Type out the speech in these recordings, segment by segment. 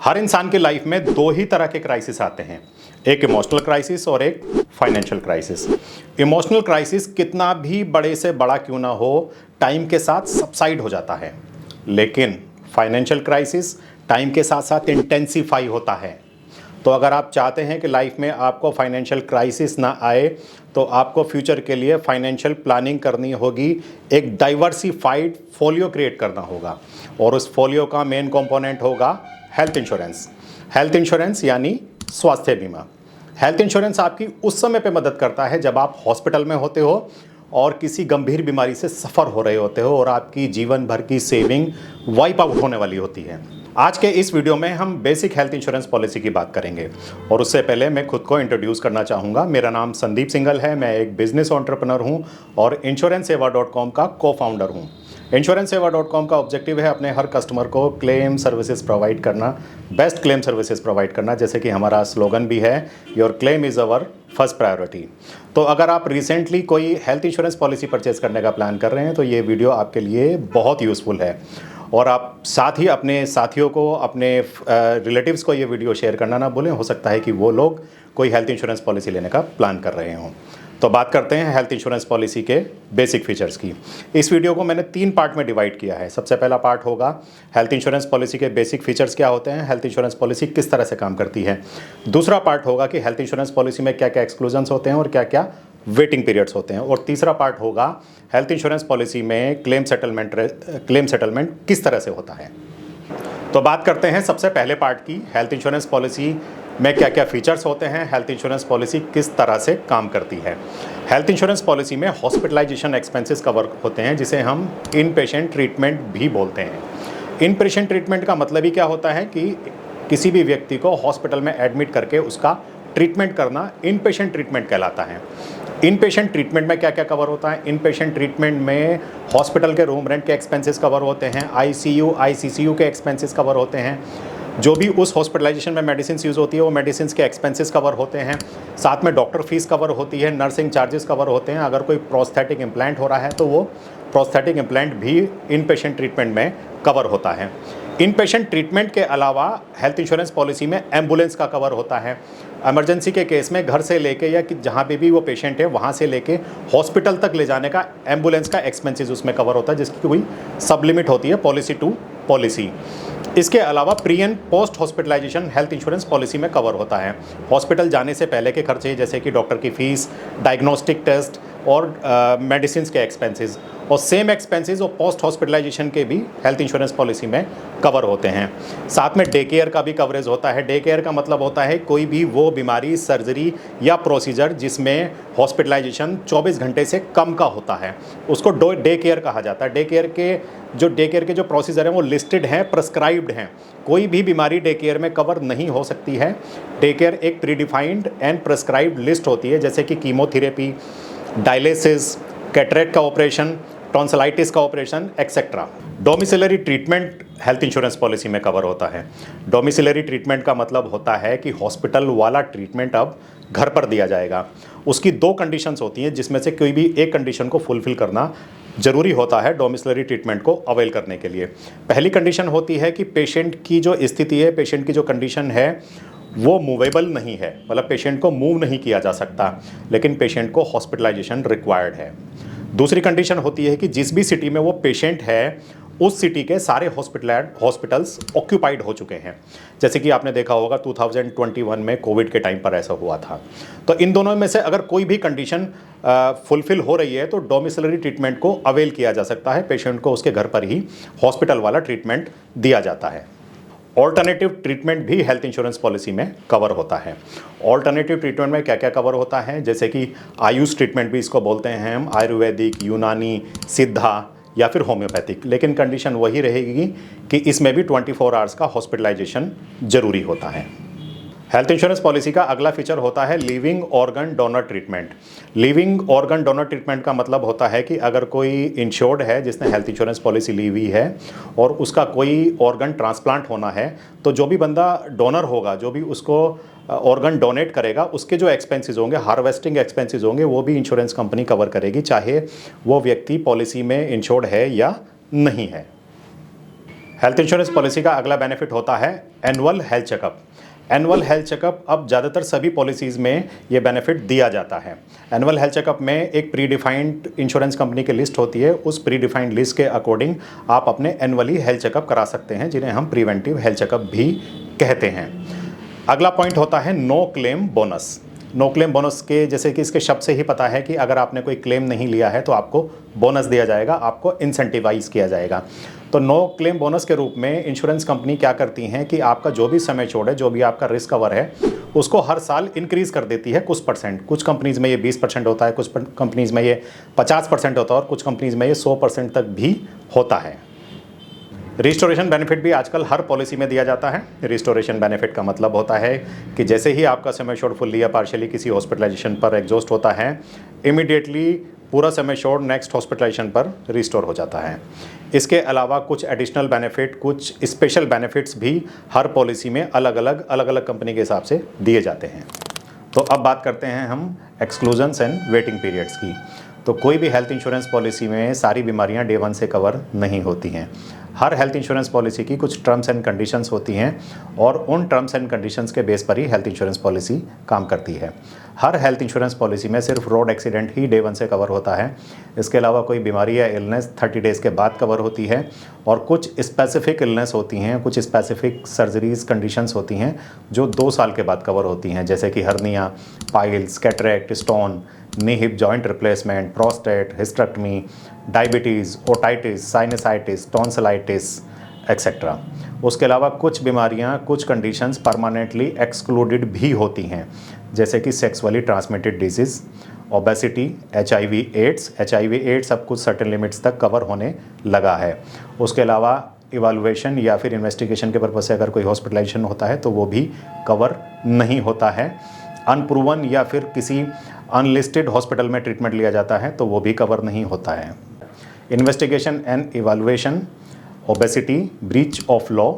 हर इंसान की लाइफ में दो ही तरह के क्राइसिस आते हैं, एक इमोशनल क्राइसिस और एक फाइनेंशियल क्राइसिस। इमोशनल क्राइसिस कितना भी बड़े से बड़ा क्यों ना हो, टाइम के साथ सबसाइड हो जाता है, लेकिन फाइनेंशियल क्राइसिस टाइम के साथ साथ इंटेंसिफाई होता है। तो अगर आप चाहते हैं कि लाइफ में आपको फाइनेंशियल क्राइसिस ना आए, तो आपको फ्यूचर के लिए फाइनेंशियल प्लानिंग करनी होगी, एक डाइवर्सिफाइड फोलियो क्रिएट करना होगा, और उस फोलियो का मेन कंपोनेंट होगा हेल्थ इंश्योरेंस। हेल्थ इंश्योरेंस यानी स्वास्थ्य बीमा। हेल्थ इंश्योरेंस आपकी उस समय पे मदद करता है जब आप हॉस्पिटल में होते हो और किसी गंभीर बीमारी से सफ़र हो रहे होते हो और आपकी जीवन भर की सेविंग वाइप आउट होने वाली होती है। आज के इस वीडियो में हम बेसिक हेल्थ इंश्योरेंस पॉलिसी की बात करेंगे, और उससे पहले मैं खुद को इंट्रोड्यूस करना चाहूँगा। मेरा नाम संदीप सिंगल है, मैं एक बिजनेस एंटरप्रेन्योर हूँ और insurancesewa.com का को-फाउंडर हूँ। insurancesewa.com का ऑब्जेक्टिव है अपने हर कस्टमर को क्लेम सर्विसेज प्रोवाइड करना, बेस्ट क्लेम सर्विसेज प्रोवाइड करना, जैसे कि हमारा स्लोगन भी है, your claim is our first priority. तो अगर आप रिसेंटली कोई हेल्थ इंश्योरेंस पॉलिसी परचेज करने का प्लान कर रहे हैं तो ये वीडियो आपके लिए बहुत यूज़फुल है, और आप साथ ही अपने साथियों को, अपने रिलेटिव्स को ये वीडियो शेयर करना ना भूलें। हो सकता है कि वो लोग कोई हेल्थ इंश्योरेंस पॉलिसी लेने का प्लान कर रहे हों। तो बात करते हैं हेल्थ इंश्योरेंस पॉलिसी के बेसिक फीचर्स की। इस वीडियो को मैंने 3 पार्ट में डिवाइड किया है। सबसे पहला पार्ट होगा हेल्थ इंश्योरेंस पॉलिसी के बेसिक फीचर्स क्या होते हैं, हेल्थ इंश्योरेंस पॉलिसी किस तरह से काम करती है। दूसरा पार्ट होगा कि हेल्थ इंश्योरेंस पॉलिसी में क्या क्या एक्सक्लूजन्स होते हैं और क्या क्या वेटिंग पीरियड्स होते हैं। और तीसरा पार्ट होगा हेल्थ इंश्योरेंस पॉलिसी में क्लेम सेटलमेंट किस तरह से होता है। तो बात करते हैं सबसे पहले पार्ट की, हेल्थ इंश्योरेंस पॉलिसी में क्या क्या फीचर्स होते हैं, हेल्थ इंश्योरेंस पॉलिसी किस तरह से काम करती है। हेल्थ इंश्योरेंस पॉलिसी में हॉस्पिटलाइजेशन एक्सपेंसेस कवर होते हैं, जिसे हम इन पेशेंट ट्रीटमेंट भी बोलते हैं। इन पेशेंट ट्रीटमेंट का मतलब ही क्या होता है कि किसी भी व्यक्ति को हॉस्पिटल में एडमिट करके उसका ट्रीटमेंट करना इन पेशेंट ट्रीटमेंट कहलाता है। इन पेशेंट ट्रीटमेंट में क्या क्या कवर होता है, इन पेशेंट ट्रीटमेंट में हॉस्पिटल के रूम रेंट के एक्सपेंसेस कवर होते हैं, आईसीयू आईसीसीयू के एक्सपेंसेस कवर होते हैं, जो भी उस हॉस्पिटलाइजेशन में मेडिसिन यूज़ होती है वो मेडिसिन के एक्सपेंसेस कवर होते हैं, साथ में डॉक्टर फीस कवर होती है, नर्सिंग चार्जेस कवर होते हैं। अगर कोई प्रोस्थेटिक इम्प्लांट हो रहा है तो वो प्रोस्थेटिक इम्प्लांट भी इन पेशेंट ट्रीटमेंट में कवर होता है। इन पेशेंट ट्रीटमेंट के अलावा हेल्थ इंश्योरेंस पॉलिसी में एम्बुलेंस का कवर होता है। इमरजेंसी के केस में घर से लेके या कि जहाँ पे भी वो पेशेंट है वहाँ से लेके हॉस्पिटल तक ले जाने का एम्बुलेंस का एक्सपेंसेस उसमें कवर होता है, जिसकी कोई सब लिमिट होती है पॉलिसी टू पॉलिसी। इसके अलावा pre and post hospitalisation health insurance policy में कवर होता है। हॉस्पिटल जाने से पहले के खर्चे, जैसे कि डॉक्टर की फ़ीस, डायग्नोस्टिक टेस्ट और मेडिसिन के एक्सपेंसेस, और सेम एक्सपेंसेस और पोस्ट हॉस्पिटलाइजेशन के भी हेल्थ इंश्योरेंस पॉलिसी में कवर होते हैं। साथ में डे केयर का भी कवरेज होता है। डे केयर का मतलब होता है कोई भी वो बीमारी, सर्जरी या प्रोसीजर जिसमें हॉस्पिटलाइजेशन 24 घंटे से कम का होता है, उसको डे केयर कहा जाता है। डे केयर के जो प्रोसीजर हैं वो लिस्टेड हैं, प्रेस्क्राइब्ड हैं। कोई भी बीमारी डे केयर में कवर नहीं हो सकती है। डे केयर एक प्रीडिफाइंड एंड प्रेस्क्राइब्ड लिस्ट होती है, जैसे कि कीमोथेरेपी, डायलिसिस, कैटरेक्ट का ऑपरेशन, टॉन्सिलाइटिस का operation etcetera. Domiciliary treatment health insurance policy में कवर होता है। डोमिसिलरी ट्रीटमेंट का मतलब होता है कि हॉस्पिटल वाला ट्रीटमेंट अब घर पर दिया जाएगा। उसकी 2 कंडीशंस होती हैं, जिसमें से कोई भी एक कंडीशन को फुलफिल करना जरूरी होता है डोमिसिलरी ट्रीटमेंट को अवेल करने के लिए। पहली कंडीशन होती है कि पेशेंट की जो स्थिति है, पेशेंट की जो कंडीशन है वो मूवेबल नहीं है, मतलब पेशेंट को मूव नहीं किया जा सकता, लेकिन पेशेंट को हॉस्पिटलाइजेशन रिक्वायर्ड है। दूसरी कंडीशन होती है कि जिस भी सिटी में वो पेशेंट है उस सिटी के सारे हॉस्पिटल्स ऑक्यूपाइड हो चुके हैं, जैसे कि आपने देखा होगा 2021 में कोविड के टाइम पर ऐसा हुआ था। तो इन दोनों में से अगर कोई भी कंडीशन फुलफिल हो रही है तो डोमिसिलरी ट्रीटमेंट को अवेल किया जा सकता है। पेशेंट को उसके घर पर ही हॉस्पिटल वाला ट्रीटमेंट दिया जाता है। ऑल्टरनेटिव ट्रीटमेंट भी हेल्थ इंश्योरेंस पॉलिसी में कवर होता है। ऑल्टरनेटिव ट्रीटमेंट में क्या क्या कवर होता है, जैसे कि आयुष ट्रीटमेंट भी इसको बोलते हैं हम, आयुर्वेदिक, यूनानी, सिद्धा या फिर होम्योपैथिक, लेकिन कंडीशन वही रहेगी कि इसमें भी 24 आवर्स का हॉस्पिटलाइजेशन जरूरी होता है। हेल्थ इंश्योरेंस पॉलिसी का अगला फीचर होता है living organ donor treatment. Living organ donor treatment का मतलब होता है कि अगर कोई इंश्योर्ड है जिसने हेल्थ इंश्योरेंस पॉलिसी ली हुई है और उसका कोई ऑर्गन ट्रांसप्लांट होना है, तो जो भी बंदा डोनर होगा, जो भी उसको ऑर्गन डोनेट करेगा, उसके जो एक्सपेंसेस होंगे, हार्वेस्टिंग एक्सपेंसेस होंगे, वो भी इंश्योरेंस कंपनी कवर करेगी, चाहे वो व्यक्ति पॉलिसी में इंश्योर्ड है या नहीं है। हेल्थ इंश्योरेंस पॉलिसी का अगला बेनिफिट होता है annual health checkup. Annual health checkup अब ज़्यादातर सभी पॉलिसीज़ में ये बेनिफिट दिया जाता है। एनुअल हेल्थ चेकअप में एक प्री डिफाइंड इंश्योरेंस कंपनी की लिस्ट होती है, उस प्री डिफाइंड लिस्ट के अकॉर्डिंग आप अपने एनुअली हेल्थ चेकअप करा सकते हैं, जिन्हें हम प्रिवेंटिव हेल्थ चेकअप भी कहते हैं। अगला पॉइंट होता है no claim bonus. No claim bonus के जैसे कि इसके शब्द से ही पता है कि अगर आपने कोई क्लेम नहीं लिया है तो आपको बोनस दिया जाएगा, आपको इंसेंटिवाइज किया जाएगा। तो नो क्लेम बोनस के रूप में इंश्योरेंस कंपनी क्या करती हैं कि आपका जो भी समय छोड़ है, जो भी आपका रिस्क कवर है, उसको हर साल इंक्रीज़ कर देती है कुछ परसेंट। कुछ कंपनीज़ में ये 20% होता है, कुछ कंपनीज़ में ये 50% होता है और कुछ कंपनीज़ में ये 100% तक भी होता है। रिस्टोरेशन बेनिफिट भी आजकल हर पॉलिसी में दिया जाता है। रिस्टोरेशन बेनिफिट का मतलब होता है कि जैसे ही आपका सम एश्योर्ड फुल्ली या पार्शियली किसी हॉस्पिटलाइजेशन पर एग्जॉस्ट होता है, इमीडिएटली पूरा सम एश्योर्ड नेक्स्ट हॉस्पिटलाइजेशन पर रिस्टोर हो जाता है। इसके अलावा कुछ एडिशनल बेनिफिट, कुछ स्पेशल बेनिफिट्स भी हर पॉलिसी में अलग अलग कंपनी के हिसाब से दिए जाते हैं। तो अब बात करते हैं हम एक्सक्लूजन्स एंड वेटिंग पीरियड्स की। तो कोई भी हेल्थ इंश्योरेंस पॉलिसी में सारी बीमारियां डे 1 से कवर नहीं होती हैं। हर हेल्थ इंश्योरेंस पॉलिसी की कुछ टर्म्स एंड कंडीशंस होती हैं और उन टर्म्स एंड कंडीशंस के बेस पर ही हेल्थ इंश्योरेंस पॉलिसी काम करती है। हर हेल्थ इंश्योरेंस पॉलिसी में सिर्फ रोड एक्सीडेंट ही डे 1 से कवर होता है। इसके अलावा कोई बीमारी या इलनेस 30 डेज़ के बाद कवर होती है और कुछ स्पेसिफिक इलनेस होती हैं, कुछ स्पेसिफिक सर्जरीज कंडीशंस होती हैं जो 2 साल के बाद कवर होती हैं, जैसे कि hernia, piles, cataract, stone, knee hip joint replacement, prostate, hysterectomy, diabetes, otitis, sinusitis, tonsillitis etcetera. उसके अलावा कुछ बीमारियां, कुछ कंडीशंस परमानेंटली एक्सक्लूडेड भी होती हैं, जैसे कि sexually transmitted disease, obesity, HIV AIDS अब कुछ सर्टेन लिमिट्स तक कवर होने लगा है। उसके अलावा इवैल्यूएशन या फिर इन्वेस्टिगेशन के पर्पज़ से अगर कोई हॉस्पिटलाइजेशन होता है तो वो भी कवर नहीं होता है। अनप्रूवन या फिर किसी अनलिस्टेड हॉस्पिटल में ट्रीटमेंट लिया जाता है तो वो भी कवर नहीं होता है। Investigation and evaluation, obesity, breach of law,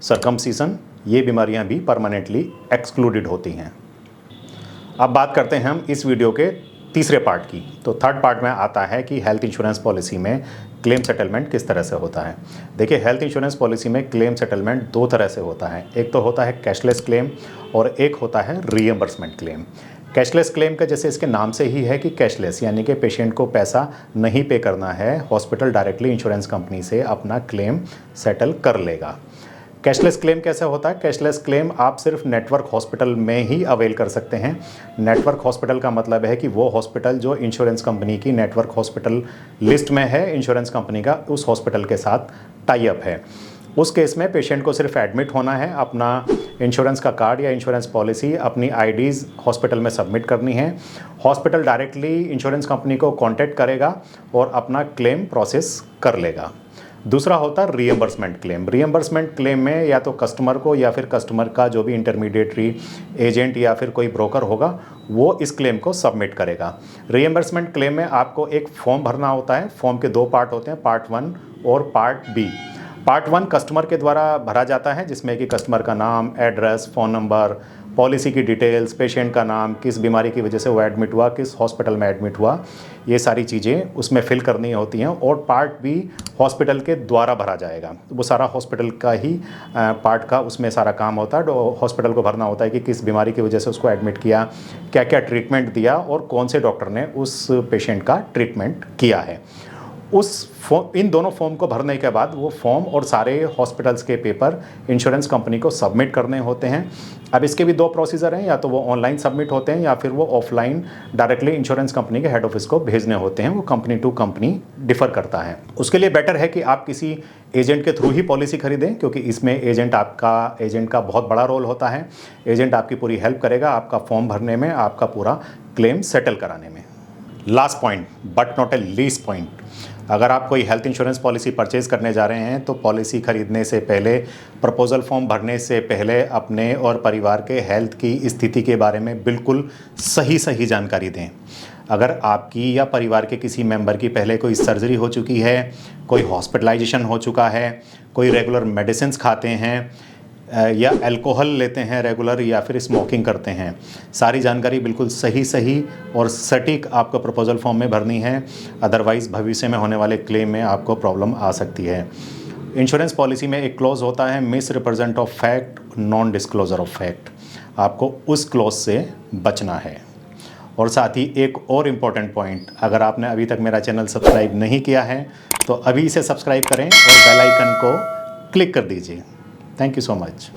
circumcision, ये बीमारियां भी परमानेंटली एक्सक्लूडेड होती हैं। अब बात करते हैं हम इस वीडियो के तीसरे पार्ट की। तो थर्ड पार्ट में आता है कि हेल्थ इंश्योरेंस पॉलिसी में क्लेम सेटलमेंट किस तरह से होता है। देखिए, हेल्थ इंश्योरेंस पॉलिसी में क्लेम सेटलमेंट 2 तरह से होता है। एक तो होता है कैशलेस क्लेम और एक होता है रीएम्बर्समेंट क्लेम। कैशलेस क्लेम का जैसे इसके नाम से ही है कि कैशलेस, यानी कि पेशेंट को पैसा नहीं पे करना है, हॉस्पिटल डायरेक्टली इंश्योरेंस कंपनी से अपना क्लेम सेटल कर लेगा। कैशलेस क्लेम कैसे होता है? कैशलेस क्लेम आप सिर्फ नेटवर्क हॉस्पिटल में ही अवेल कर सकते हैं। नेटवर्क हॉस्पिटल का मतलब है कि वो हॉस्पिटल जो इंश्योरेंस कंपनी की नेटवर्क हॉस्पिटल लिस्ट में है, इंश्योरेंस कंपनी का उस हॉस्पिटल के साथ टाई अप है। उस केस में पेशेंट को सिर्फ एडमिट होना है, अपना इंश्योरेंस का कार्ड या इंश्योरेंस पॉलिसी, अपनी आईडीज़ हॉस्पिटल में सबमिट करनी है। हॉस्पिटल डायरेक्टली इंश्योरेंस कंपनी को कांटेक्ट करेगा और अपना क्लेम प्रोसेस कर लेगा। दूसरा होता है रीएम्बर्समेंट क्लेम। रीएम्बर्समेंट क्लेम में या तो कस्टमर को या फिर कस्टमर का जो भी इंटरमीडिएटरी एजेंट या फिर कोई ब्रोकर होगा वो इस क्लेम को सबमिट करेगा। रीएम्बर्समेंट क्लेम में आपको एक फॉर्म भरना होता है। फॉर्म के 2 पार्ट होते हैं, पार्ट 1 और पार्ट बी। पार्ट 1 कस्टमर के द्वारा भरा जाता है, जिसमें कि कस्टमर का नाम, एड्रेस, फ़ोन नंबर, पॉलिसी की डिटेल्स, पेशेंट का नाम, किस बीमारी की वजह से वो एडमिट हुआ, किस हॉस्पिटल में एडमिट हुआ, ये सारी चीज़ें उसमें फिल करनी होती हैं। और पार्ट बी हॉस्पिटल के द्वारा भरा जाएगा। वो सारा हॉस्पिटल का ही पार्ट का उसमें सारा काम होता है। हॉस्पिटल को भरना होता है कि किस बीमारी की वजह से उसको एडमिट किया, क्या क्या ट्रीटमेंट दिया और कौन से डॉक्टर ने उस पेशेंट का ट्रीटमेंट किया है। इन दोनों फॉर्म को भरने के बाद वो फॉर्म और सारे हॉस्पिटल्स के पेपर इंश्योरेंस कंपनी को सबमिट करने होते हैं। अब इसके भी 2 प्रोसीजर हैं, या तो वो ऑनलाइन सबमिट होते हैं या फिर वो ऑफलाइन डायरेक्टली इंश्योरेंस कंपनी के हेड ऑफिस को भेजने होते हैं। वो कंपनी टू कंपनी डिफर करता है। उसके लिए बेटर है कि आप किसी एजेंट के थ्रू ही पॉलिसी खरीदें, क्योंकि इसमें एजेंट का बहुत बड़ा रोल होता है। एजेंट आपकी पूरी हेल्प करेगा आपका फॉर्म भरने में, आपका पूरा क्लेम सेटल कराने में। Last point but not a least point, अगर आप कोई हेल्थ इंश्योरेंस पॉलिसी परचेज़ करने जा रहे हैं तो पॉलिसी खरीदने से पहले, प्रपोजल फॉर्म भरने से पहले अपने और परिवार के हेल्थ की स्थिति के बारे में बिल्कुल सही जानकारी दें। अगर आपकी या परिवार के किसी मेंबर की पहले कोई सर्जरी हो चुकी है, कोई हॉस्पिटलाइजेशन हो चुका है, कोई रेगुलर मेडिसिन्स खाते हैं या अल्कोहल लेते हैं रेगुलर, या फिर स्मोकिंग करते हैं, सारी जानकारी बिल्कुल सही और सटीक आपको प्रपोजल फॉर्म में भरनी है। अदरवाइज़ भविष्य में होने वाले क्लेम में आपको प्रॉब्लम आ सकती है। इंश्योरेंस पॉलिसी में एक क्लॉज होता है miss represent of fact, non disclosure of fact. आपको उस क्लॉज से बचना है। और साथ ही एक और इम्पॉर्टेंट पॉइंट, अगर आपने अभी तक मेरा चैनल सब्सक्राइब नहीं किया है तो अभी इसे सब्सक्राइब करें और बेल आइकन को क्लिक कर दीजिए। Thank you so much.